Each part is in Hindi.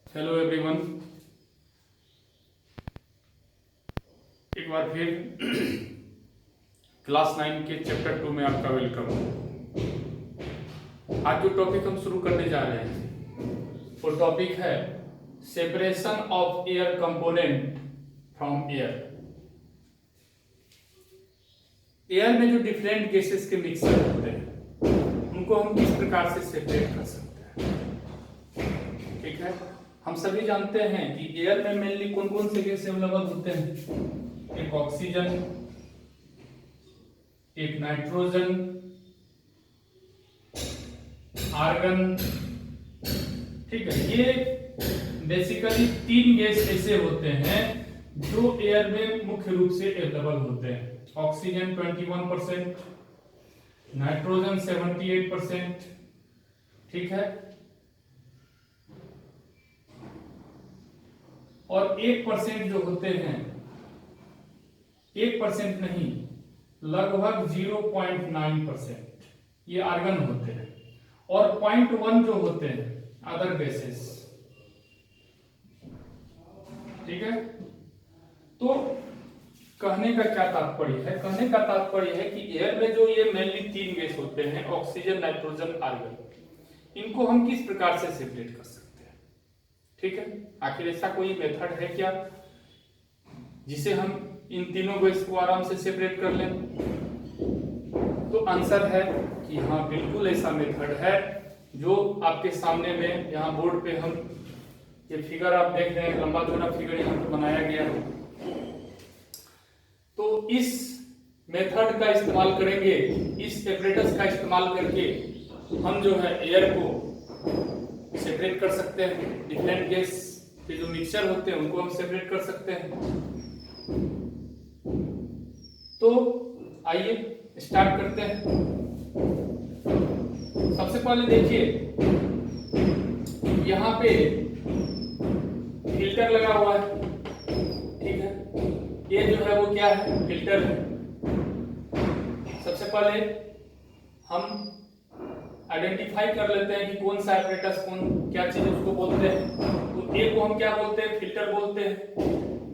हेलो एवरीवन, एक बार फिर क्लास 9 के चैप्टर 2 में आपका वेलकम। आज जो टॉपिक हम शुरू करने जा रहे हैं वो टॉपिक है separation of air component from air. Air में जो डिफरेंट गैसेस के मिक्सर होते हैं उनको हम किस प्रकार से सेपरेट कर सकते हैं। ठीक है, हम सभी जानते हैं कि एयर में मेनली कौन कौन से गैस अवेलेबल होते हैं। एक ऑक्सीजन, एक नाइट्रोजन, आर्गन। ठीक है, ये बेसिकली 3 गैस ऐसे होते हैं जो एयर में मुख्य रूप से अवेलेबल होते हैं। Oxygen 21%, nitrogen 78%। ठीक है, और 1% जो होते हैं, 1% नहीं, लगभग 0.9% ये आर्गन होते हैं, और 0.1 जो होते हैं अदर गैसेस। ठीक है, तो कहने का क्या तात्पर्य है? कहने का तात्पर्य है कि एयर में जो ये मेनली 3 गैस होते हैं, ऑक्सीजन, नाइट्रोजन, आर्गन, इनको हम किस प्रकार से सेपरेट कर सकते हैं। ठीक है, आखिर ऐसा कोई मेथड है क्या जिसे हम इन तीनों गैस को आराम से सेपरेट कर लें? तो आंसर है कि हाँ, बिल्कुल ऐसा मेथड है जो आपके सामने में यहाँ बोर्ड पे हम ये फिगर आप देख रहे हैं, लंबा चौड़ा फिगर यहाँ पे बनाया गया है। तो इस मेथड का इस्तेमाल करेंगे, इस सेपरेटर्स का इस्तेमाल करके हम जो है एयर को सेपरेट कर सकते हैं। डिफरेंट गैस के जो मिक्सचर होते हैं उनको हम सेपरेट कर सकते हैं। तो आइए स्टार्ट करते हैं। सबसे पहले देखिए, यहाँ पे फिल्टर लगा हुआ है। ठीक है, ये जो है वो क्या है? फिल्टर है। सबसे पहले हम आइडेंटिफाई कर लेते हैं कि कौन सा एपरेटस कौन क्या चीज उसको बोलते हैं। तो ए को हम क्या बोलते हैं? फिल्टर बोलते हैं।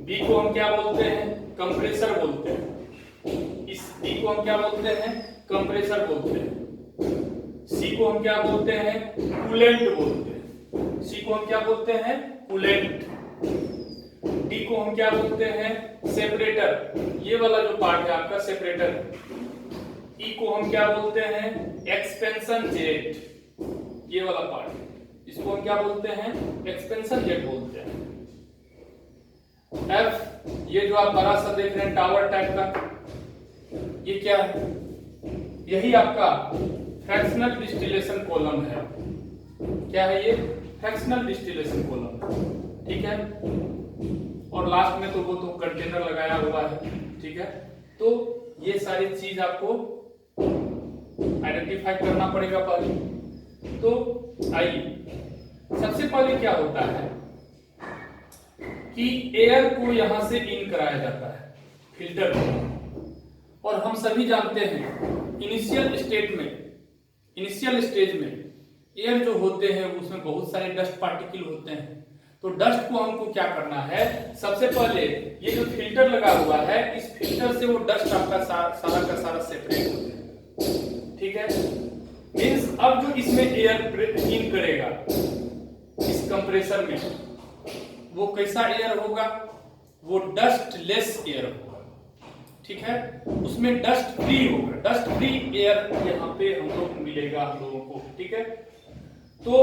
बी को हम क्या बोलते हैं? कंप्रेसर बोलते हैं। इस डी को हम क्या बोलते हैं? कंप्रेसर बोलते हैं। सी को हम क्या बोलते हैं? कूलेंट बोलते हैं। सी को हम क्या बोलते हैं? कूलेंट। डी को हम क्या बोलते हैं? सेपरेटर। ये वाला जो पार्ट है आपका सेपरेटर। ई को हम क्या बोलते हैं? Expansion jet. ये वाला पार्ट, इसको हम क्या बोलते हैं? एक्सपेंशन जेट बोलते हैं। एफ, ये जो आप बड़ा सा देख रहे हैं टावर टाइप का, ये क्या है? यही आपका फ्रैक्शनल डिस्टिलेशन कॉलम है। क्या है ये? Fractional distillation column. ठीक है, और लास्ट में तो वो तो कंटेनर लगाया हुआ है। ठीक है, तो ये सारी चीज आपको आइडेंटिफाई करना पड़ेगा पहले। तो आइए, सबसे पहले क्या होता है कि एयर को यहां से इन कराया जाता है फिल्टर में। और हम सभी जानते हैं इनिशियल स्टेज में एयर जो होते हैं उसमें बहुत सारे डस्ट पार्टिकल होते हैं। तो डस्ट को हमको क्या करना है? सबसे पहले ये जो फिल्टर लगा हुआ है, इस फिल्टर से वो डस्ट आपका सारा का सारा सेपरेट हो जाएगा। ठीक है, मींस अब जो इसमें एयर इन करेगा इस कंप्रेसर में, वो कैसा एयर होगा? वो डस्ट लेस एयर होगा। ठीक है, उसमें डस्ट फ्री होगा। डस्ट फ्री एयर यहाँ पे हम लोग मिलेगा हम लोगों को। ठीक है, तो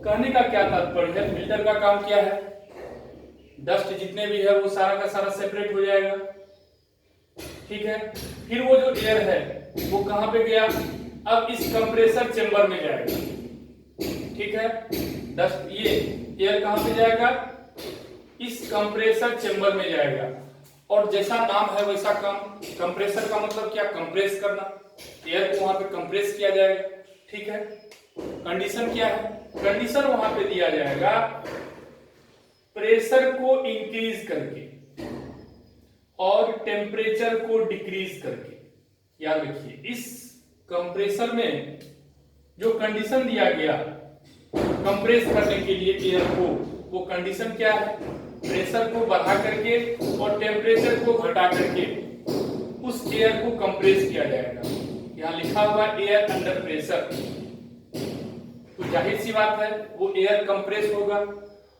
कहने का क्या तात्पर्य है? फिल्टर का काम क्या है? डस्ट जितने भी है वो सारा का सारा सेपरेट हो जाएगा। ठीक है, फिर वो जो एयर है वो कहां पे गया? अब इस कंप्रेसर चेंबर में जाएगा। ठीक है, डस्ट ये एयर कहां पे जाएगा? इस कंप्रेसर चेंबर में जाएगा। और जैसा नाम है वैसा काम। कंप्रेसर का मतलब क्या? कंप्रेस करना। एयर को वहां पे कंप्रेस किया जाएगा। ठीक है, कंडीशन क्या है? कंडीशन वहां पे दिया जाएगा प्रेशर को इंक्रीज करके और टेम्परेचर को डिक्रीज करके। याद रखिए, इस कंप्रेसर में जो कंडीशन दिया गया कंप्रेस करने के लिए एयर को, वो कंडीशन क्या है, प्रेशर को बढ़ा करके और टेम्परेचर को घटा करके उस एयर को कंप्रेस किया जाएगा। यहाँ लिखा हुआ एयर अंडर प्रेशर, तो जाहिर सी बात है वो एयर कंप्रेस होगा,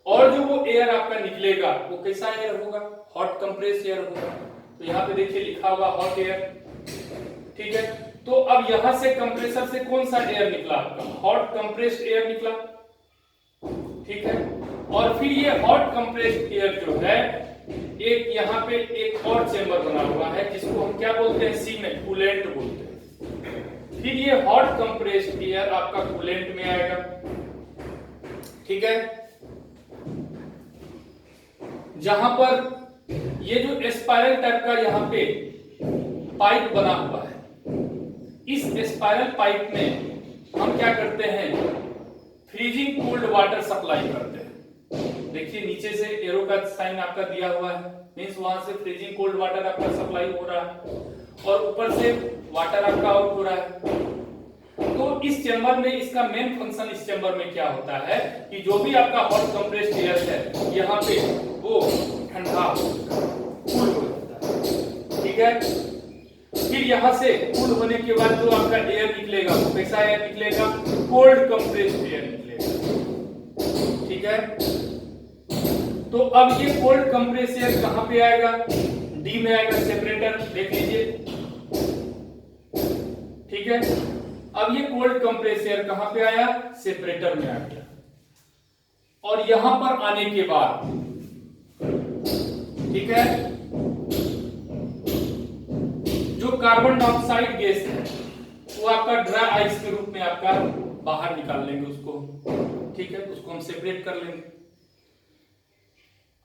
और जो वो एयर आपका निकलेगा वो कैसा एयर होगा, हॉट कंप्रेस एयर होगा। तो यहाँ पे देखिए लिखा हुआ हॉट एयर, ठीक है। तो अब यहां से कंप्रेसर से कौन सा एयर निकला आपका, हॉट कंप्रेस्ड एयर निकला, ठीक है। और फिर ये हॉट कंप्रेस्ड एयर जो है, एक यहाँ पे एक और चेंबर बना हुआ है जिसको हम क्या बोलते हैं, सी में कूलेंट बोलते हैं। फिर ये हॉट कंप्रेस्ड एयर आपका कूलेंट में आएगा, ठीक है। जहां पर ये जो स्पाइरल टाइप का यहाँ पे पाइप बना हुआ है, इस स्पाइरल पाइप में हम क्या करते हैं, फ्रीजिंग कोल्ड वाटर सप्लाई करते हैं। देखिए नीचे से एरो का साइन आपका दिया हुआ है, मींस वहां से फ्रीजिंग कोल्ड वाटर आपका सप्लाई हो रहा है और ऊपर से वाटर आपका आउट हो रहा है। तो इस चेंबर में इसका मेन फंक्शन इस चेंबर में क्या होता है कि जो भी आपका हॉट कंप्रेस्ड एयर है यहाँ पे वो ठंडा कूल हो जाता है, ठीक है। फिर यहां से कूल होने के बाद जो आपका एयर निकलेगा वो कैसा एयर निकलेगा, कोल्ड कंप्रेस्ड एयर निकलेगा, ठीक है। तो अब ये कोल्ड कंप्रेस्ड एयर कहां पे आएगा, डी में आएगा, सेपरेटर देख लीजिए, ठीक है। अब ये कोल्ड कंप्रेस्ड एयर कहां पे आया, सेपरेटर में आ गया। और यहां पर आने के बाद, ठीक है, जो कार्बन डाइऑक्साइड गैस है वो आपका ड्राई आइस के रूप में आपका बाहर निकाल लेंगे उसको, ठीक है, उसको हम सेपरेट कर लेंगे।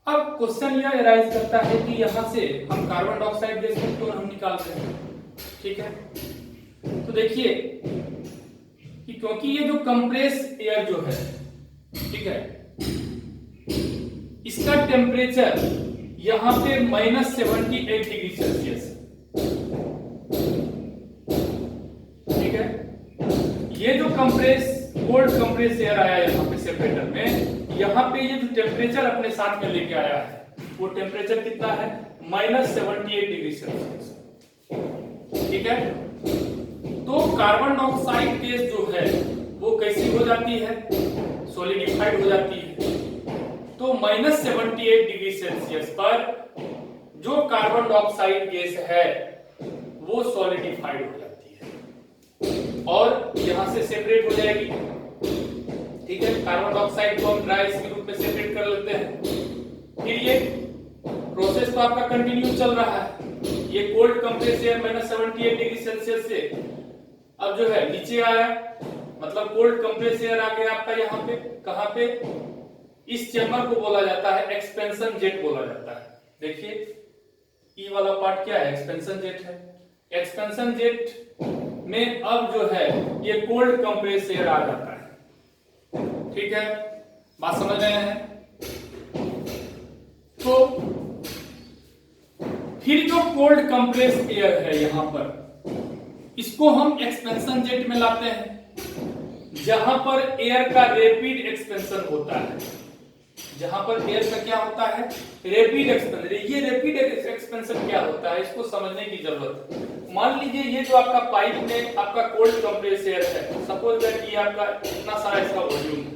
अब क्वेश्चन यह अराइज करता है कि यहां से हम कार्बन डाइऑक्साइड गैस को क्यों हम निकाल रहे हैं, ठीक है। तो देखिए कि क्योंकि ये जो कंप्रेस एयर जो है, ठीक है, इसका टेम्परेचर यहां पे -78 डिग्री सेल्सियस, ठीक है। ये जो कोल्ड कंप्रेस एयर आया यहाँ पे सेपरेटर में, यहाँ पे ये जो टेम्परेचर अपने साथ में लेके आया है वो टेम्परेचर कितना है, -78 डिग्री सेल्सियस, ठीक है। तो कार्बन डाइऑक्साइड गैस जो है वो कैसी हो जाती है, सॉलिडिफाइड हो जाती है। तो -78 डिग्री सेल्सियस पर जो कार्बन डाइऑक्साइड गैस है वो सॉलिडिफाइड हो जाती है और यहां से सेपरेट हो जाएगी, ठीक है। कार्बन डाइऑक्साइड को हम ड्राई के रूप में सेपरेट कर लेते हैं। फिर ये प्रोसेस तो आपका कंटिन्यू चल रहा है, ये cold compress air -78 degree Celsius से अब जो है नीचे आया, मतलब कोल्ड कंप्रेस एयर आ गया आपका यहाँ पे, कहां पे, इस चेंबर को बोला जाता है एक्सपेंशन जेट बोला जाता है। देखिए ई वाला पार्ट क्या है, एक्सपेंशन जेट है। एक्सपेंशन जेट में अब जो है ये कोल्ड कंप्रेस एयर आ जाता है, ठीक है, बात समझ रहे हैं। तो फिर जो कोल्ड कंप्रेस एयर है यहां पर, इसको हम एक्सपेंशन जेट में लाते हैं जहां पर एयर का रैपिड एक्सपेंशन होता है, जहां पर एयर का क्या होता है, रैपिड एक्सपेंशन। ये रैपिड एक्सपेंशन क्या होता है इसको समझने की जरूरत है। मान लीजिए ये जो आपका पाइप में आपका कोल्ड कंप्रेस एयर है, सपोज दैट ये आपका इतना सारा इसका वॉल्यूम है,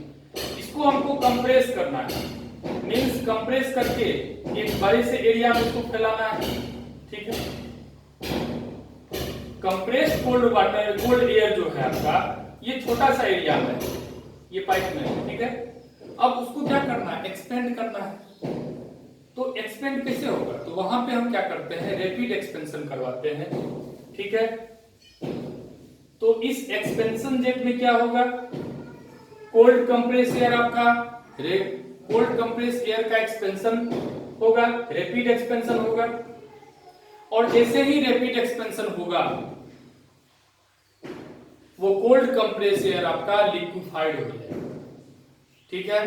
इसको हमको कंप्रेस करना है, मींस कंप्रेस करके एक बड़े से एरिया में इसको फैलाना है, ठीक है। Compress cold water, cold air जो है आपका ये छोटा सा एरिया है ये पाइप में, ठीक है। अब उसको क्या करना है, एक्सपेंड करना है। तो एक्सपेंड कैसे होगा, तो वहां पे हम क्या करते हैं, रैपिड एक्सपेंशन करवाते हैं, ठीक है। तो इस एक्सपेंशन जेट में क्या होगा, कोल्ड कंप्रेस एयर आपका, कोल्ड कंप्रेस एयर का एक्सपेंशन होगा, रैपिड एक्सपेंशन होगा, और जैसे ही रैपिड एक्सपेंशन होगा वो कोल्ड कंप्रेस एयर आपका लिक्विफाइड हो जाएगा, ठीक है।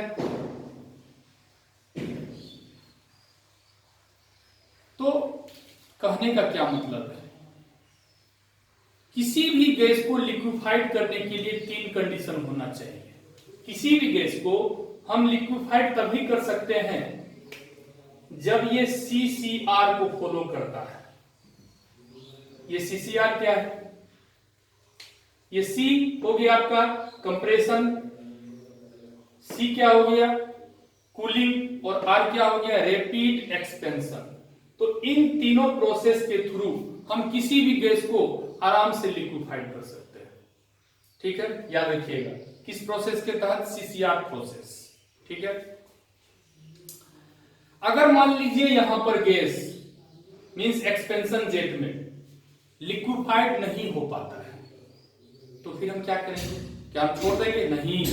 तो कहने का क्या मतलब है, किसी भी गैस को लिक्विफाइड करने के लिए 3 कंडीशन होना चाहिए। किसी भी गैस को हम लिक्विफाइड तभी कर सकते हैं जब ये CCR को फॉलो करता है। ये CCR क्या है? ये C हो गया आपका कंप्रेशन, C क्या हो गया कूलिंग, और R क्या हो गया रैपिड एक्सपेंशन। तो इन तीनों प्रोसेस के थ्रू हम किसी भी गैस को आराम से लिक्विफाइड कर सकते हैं। ठीक है, याद रखिएगा किस प्रोसेस के तहत? CCR process. ठीक है, अगर मान लीजिए यहां पर गैस मींस एक्सपेंशन जेट में लिक्विफाइड नहीं हो पाता है, तो फिर हम क्या करेंगे? क्या हम छोड़ देंगे? नहीं,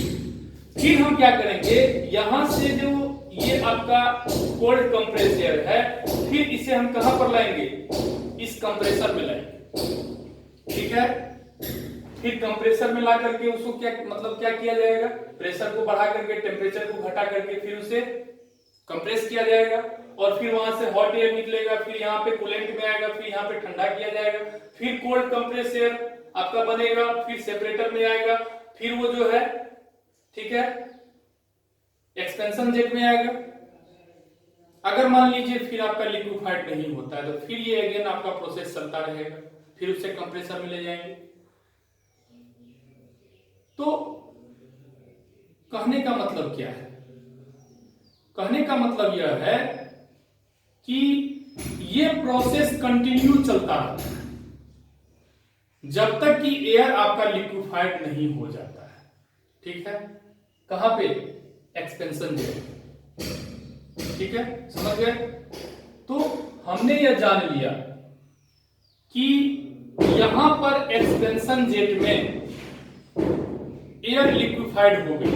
फिर हम क्या करेंगे, यहां से जो ये आपका कोल्ड कंप्रेसर है, फिर इसे हम कहां पर लाएंगे? इस कंप्रेसर में लाएंगे। ठीक है, फिर कंप्रेसर में ला करके उसको क्या मतलब क्या किया जाएगा? प्रेशर को बढ़ा करके, टेम्परेचर को घटा करके फिर उसे कंप्रेस किया जाएगा, और फिर वहां से हॉट एयर निकलेगा, फिर यहाँ पे कूलेंट में आएगा, फिर यहाँ पे ठंडा किया जाएगा, फिर कोल्ड कंप्रेस एयर आपका बनेगा, फिर सेपरेटर में आएगा, फिर वो जो है ठीक है एक्सपेंशन जेट में आएगा। अगर मान लीजिए फिर आपका लिक्विफाइड नहीं होता है, तो फिर ये अगेन आपका प्रोसेस चलता रहेगा, फिर उसे कंप्रेसर में ले जाएंगे। तो कहने का मतलब क्या है? कहने का मतलब यह है कि ये प्रोसेस कंटिन्यू चलता रहता है जब तक कि एयर आपका लिक्विफाइड नहीं हो जाता है। ठीक है, कहां पे? Expansion jet. ठीक है, समझ गए? तो हमने यह जान लिया कि यहां पर एक्सपेंशन जेट में एयर लिक्विफाइड हो गई,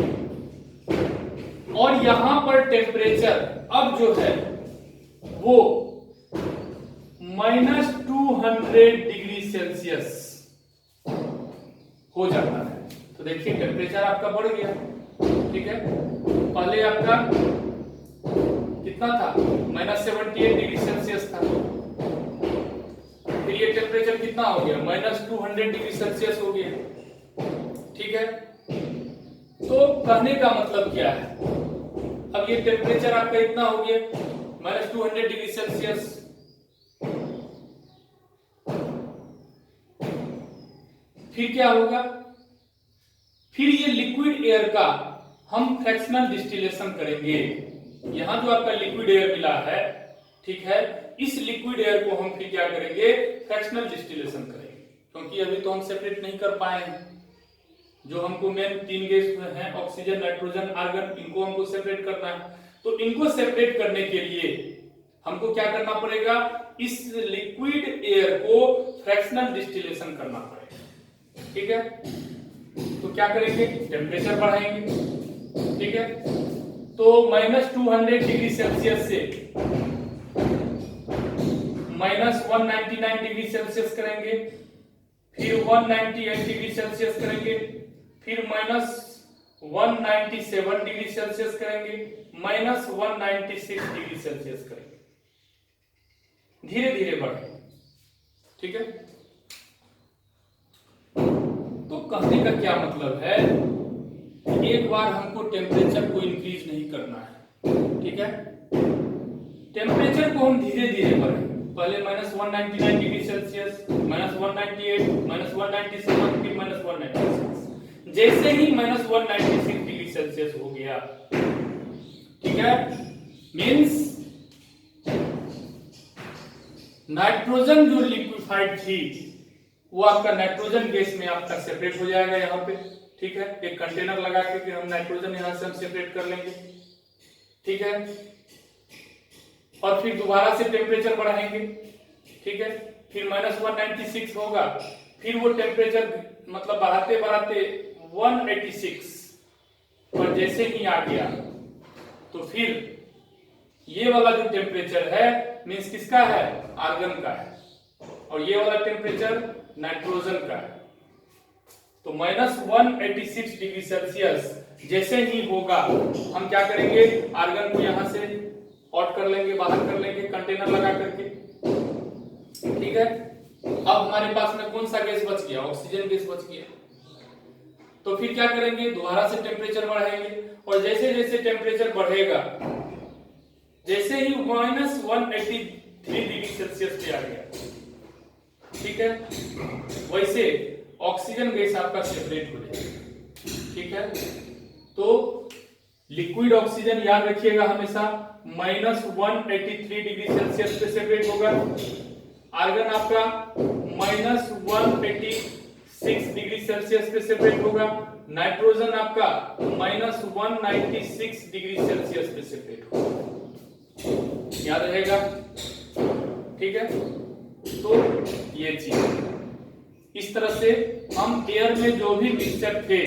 और यहां पर टेम्परेचर अब जो है वो -200 डिग्री सेल्सियस हो जाता है। तो देखिए टेम्परेचर आपका बढ़ गया। ठीक है, पहले आपका कितना था? -78 डिग्री सेल्सियस था, फिर ये टेम्परेचर कितना हो गया? -200 डिग्री सेल्सियस हो गया। ठीक है, तो कहने का मतलब क्या है? अब ये टेम्परेचर आपका इतना हो गया -200 डिग्री सेल्सियस, फिर क्या होगा? फिर ये लिक्विड एयर का हम फ्रैक्शनल डिस्टिलेशन करेंगे। यहां जो आपका लिक्विड एयर मिला है, ठीक है, इस लिक्विड एयर को हम फिर क्या करेंगे? फ्रैक्शनल डिस्टिलेशन करेंगे, क्योंकि अभी तो हम सेपरेट नहीं कर पाए हैं। जो हमको मेन 3 गैस हैं ऑक्सीजन, नाइट्रोजन, आर्गन, इनको हमको सेपरेट करना है। तो इनको सेपरेट करने के लिए हमको क्या करना पड़ेगा? इस लिक्विड एयर को फ्रैक्शनल डिस्टिलेशन करना पड़ेगा। ठीक है, तो क्या करेंगे? टेम्परेचर बढ़ाएंगे। ठीक है, तो -200 डिग्री सेल्सियस से -199 डिग्री सेल्सियस करेंगे, फिर 198 डिग्री सेल्सियस करेंगे, फिर -197 डिग्री सेल्सियस करेंगे, -196 डिग्री सेल्सियस करेंगे, धीरे धीरे बढ़ेंगे। ठीक है, तो कहने का क्या मतलब है? एक बार हमको टेम्परेचर को इंक्रीज नहीं करना है। ठीक है, टेम्परेचर को हम धीरे धीरे बढ़ाएंगे। पहले -199 डिग्री सेल्सियस, -198, -197, फिर -196। जैसे ही -196 डिग्री सेल्सियस हो गया, ठीक है, मींस नाइट्रोजन जो लिक्विफाइड थी वो आपका नाइट्रोजन गैस में आपका सेपरेट हो जाएगा यहाँ पे। ठीक है, एक कंटेनर लगा के फिर हम नाइट्रोजन यहां से हम सेपरेट कर लेंगे। ठीक है, और फिर दोबारा से टेम्परेचर बढ़ाएंगे। ठीक है, फिर -196 होगा, फिर वो टेम्परेचर मतलब बढ़ाते बढ़ाते 186 पर जैसे ही आ गया, तो फिर ये वाला जो टेम्परेचर है मींस किसका है? आर्गन का है, और ये वाला टेम्परेचर नाइट्रोजन का है। तो -186 डिग्री सेल्सियस जैसे ही होगा, हम क्या करेंगे? आर्गन को यहां से आउट कर लेंगे, बाहर कर लेंगे कंटेनर लगा करके। ठीक है, अब हमारे पास में कौन सा गैस बच गया? ऑक्सीजन गैस बच गया। तो फिर क्या करेंगे, दोबारा से टेम्परेचर बढ़ाएंगे, और जैसे जैसे टेम्परेचर बढ़ेगा, जैसे ही -183 डिग्री सेल्सियस पे आ गया, ठीक है, वैसे ऑक्सीजन गैस आपका सेपरेट हो जाएगा। ठीक है, तो लिक्विड ऑक्सीजन याद रखिएगा हमेशा -183 डिग्री सेल्सियस पे सेपरेट होगा। आर्गन आपका -186 डिग्री सेल्सियस पे सेपरेट होगा। नाइट्रोजन आपका -196 डिग्री सेल्सियस पे सेपरेट होगा, याद रहेगा। ठीक है, तो ये चीज इस तरह से हम एयर में जो भी मिक्सचर थे,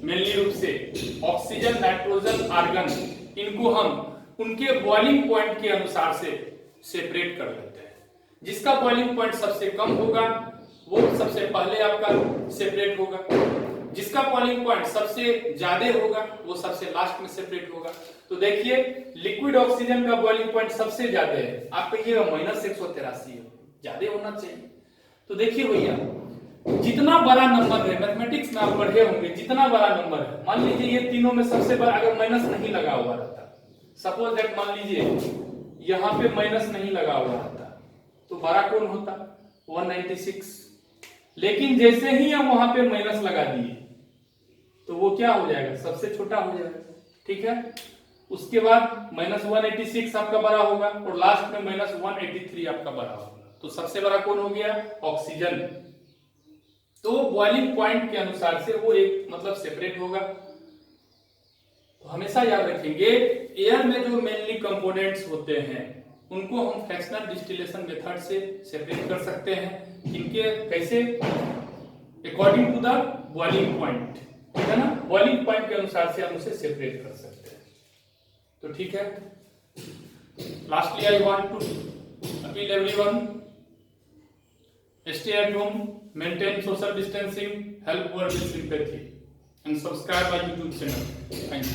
मेनली रूप से ऑक्सीजन, नाइट्रोजन, आर्गन, इनको हम उनके बॉइलिंग पॉइंट के अनुसार से सेपरेट कर लेते हैं। जिसका बॉइलिंग पॉइंट सबसे कम होगा वो सबसे पहले आपका सेपरेट होगा, जिसका बॉइलिंग पॉइंट सबसे ज्यादा होगा वो सबसे लास्ट में सेपरेट होगा। तो देखिए, लिक्विड ऑक्सीजन का बॉइलिंग पॉइंट सबसे ज्यादा है, आप कहिएगा -183 है, ज्यादा होना चाहिए। तो देखिए भैया, जितना बड़ा नंबर है, मैथमेटिक्स में आप पढ़े होंगे, जितना बड़ा नंबर है, मान लीजिए ये तीनों में सबसे बड़ा, अगर माइनस नहीं लगा हुआ रहता, सपोज दैट मान लीजिए यहाँ पे माइनस नहीं लगा हुआ रहता, तो बड़ा कौन होता, 196। लेकिन जैसे ही हम वहां पे माइनस लगा दिए तो वो क्या हो जाएगा, सबसे छोटा हो जाएगा। ठीक है, उसके बाद -186 आपका बड़ा होगा, और लास्ट में -183 आपका बड़ा होगा। तो सबसे बड़ा कौन हो गया, ऑक्सीजन। तो बॉइलिंग पॉइंट के अनुसार से वो एक मतलब सेपरेट होगा। तो हमेशा याद रखेंगे, एयर में जो मेनली कंपोनेंट्स होते हैं उनको हम फ्रैक्शनल डिस्टिलेशन मेथड से सेपरेट कर सकते हैं। इनके कैसे, according to the boiling point, ठीक है ना, बॉइलिंग पॉइंट के अनुसार से हम उसे सेपरेट कर सकते हैं। तो ठीक है, lastly I want to appeal everyone, stay at home, maintain social distancing, help world with sympathy, and subscribe our YouTube channel. Thank you.